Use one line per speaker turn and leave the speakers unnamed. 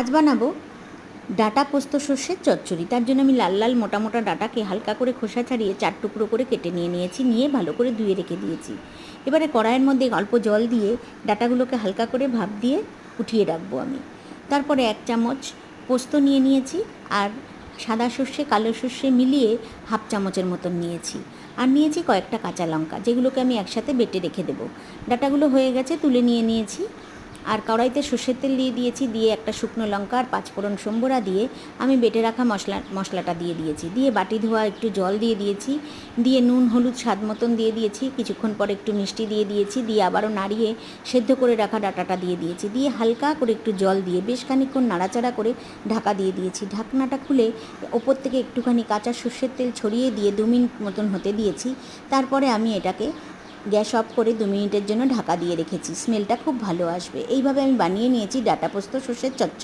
আজ বানাবো ডাঁটা পোস্ত সর্ষের চচ্চড়ি। তার জন্য আমি লাল লাল মোটা মোটা ডাঁটাকে হালকা করে খোসা ছাড়িয়ে 4 টুকরো করে কেটে নিয়েছি, নিয়ে ভালো করে ধুয়ে রেখে দিয়েছি। এবারে কড়াইয়ের মধ্যে অল্প জল দিয়ে ডাঁটাগুলোকে হালকা করে ভাপ দিয়ে উঠিয়ে রাখবো আমি। তারপরে 1 চামচ পোস্ত নিয়েছি, আর সাদা সর্ষে কালো সর্ষে মিলিয়ে হাফ চামচের মতন নিয়েছি, আর নিয়েছি কয়েকটা কাঁচা লঙ্কা, যেগুলোকে আমি একসাথে বেটে রেখে দেবো। ডাঁটাগুলো হয়ে গেছে, তুলে নিয়েছি। আর কড়াইতে সর্ষের তেল দিয়েছি, দিয়ে একটা শুকনো লঙ্কা আর 5 ফোড়ন সম্বরা দিয়ে আমি বেটে রাখা মশলাটা দিয়েছি, দিয়ে বাটি ধোয়া একটু জল দিয়েছি, দিয়ে নুন হলুদ স্বাদ মতন দিয়েছি। কিছুক্ষণ পরে একটু মিষ্টি দিয়েছি, দিয়ে আবারও নাড়িয়ে সেদ্ধ করে রাখা ডাঁটাটা দিয়েছি, দিয়ে হালকা করে একটু জল দিয়ে বেশ খানিকক্ষণ নাড়াচাড়া করে ঢাকা দিয়েছি। ঢাকনাটা খুলে ওপর থেকে একটুখানি কাঁচা সর্ষের তেল ছড়িয়ে দিয়ে 2 মিনিট মতন হতে দিয়েছি। তারপরে আমি এটাকে গ্যাস অফ করে 2 মিনিটের জন্য ঢাকা দিয়ে রেখেছি। স্মেলটা খুব ভালো আসবে। এইভাবে আমি বানিয়ে নিয়েছি ডাঁটা পোস্ত সর্ষের চচ্চড়ি।